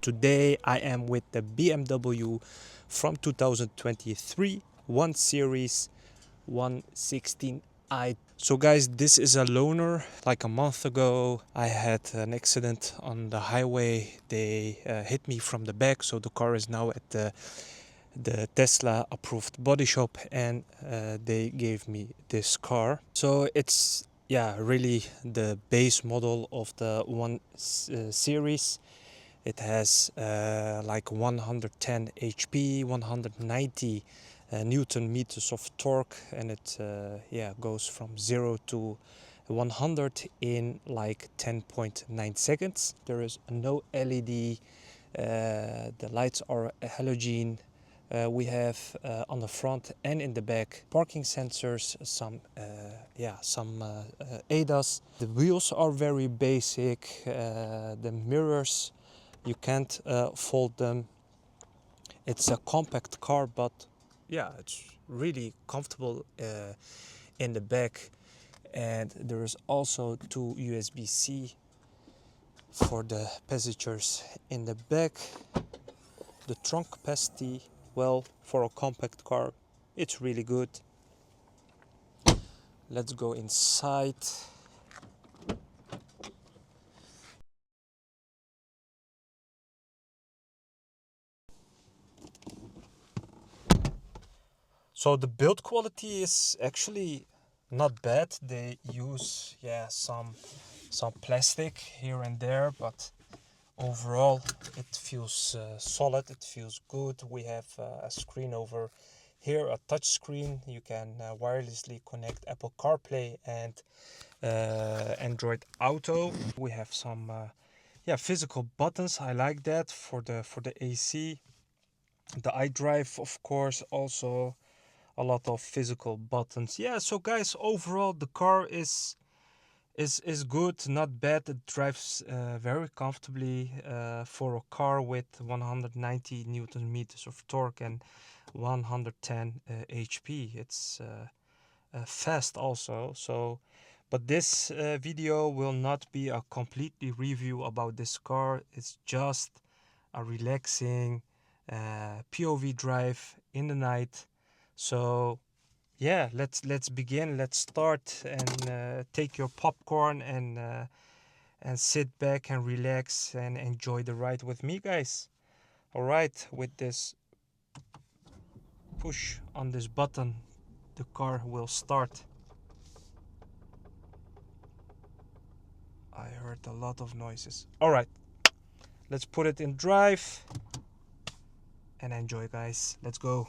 Today I am with the BMW from 2023 1 Series 116i. So guys, this is a loaner. Like a month ago I had an accident on the highway. They hit me from the back, so the car is now at the Tesla approved body shop, and they gave me this car. So it's really the base model of the 1 Series. It has like 110 HP, 190 Newton meters of torque, and it goes from 0 to 100 in like 10.9 seconds. There is no LED. The lights are halogen. We have on the front and in the back parking sensors, some ADAS. The wheels are very basic. The mirrors, you can't fold them. It's a compact car, but yeah, it's really comfortable in the back. And there is also two USB-C for the passengers in the back. The trunk capacity, well, for a compact car, it's really good. Let's go inside. So the build quality is actually not bad. They use some plastic here and there, but overall it feels solid. It feels good. We have a screen over here, a touch screen. You can wirelessly connect Apple CarPlay and Android Auto. We have some physical buttons. I like that for the AC. The iDrive, of course, also a lot of physical buttons. Yeah, so guys, overall the car is good, not bad. It drives very comfortably for a car with 190 Newton meters of torque and 110 HP. It's fast also. So but this video will not be a completely review about this car. It's just a relaxing POV drive in the night. So yeah, let's begin. Let's start, and take your popcorn and sit back and relax and enjoy the ride with me, guys. All right, with this push on this button, the car will start. I heard a lot of noises. All right, let's put it in drive and enjoy, guys. Let's go.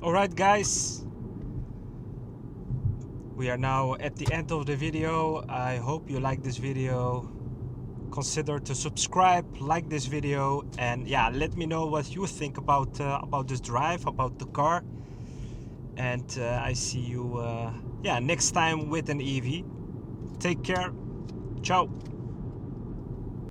Alright guys, we are now at the end of the video. I hope you like this video. Consider to subscribe, like this video, and yeah, let me know what you think about this drive, about the car. And I see you next time with an EV. Take care. Ciao.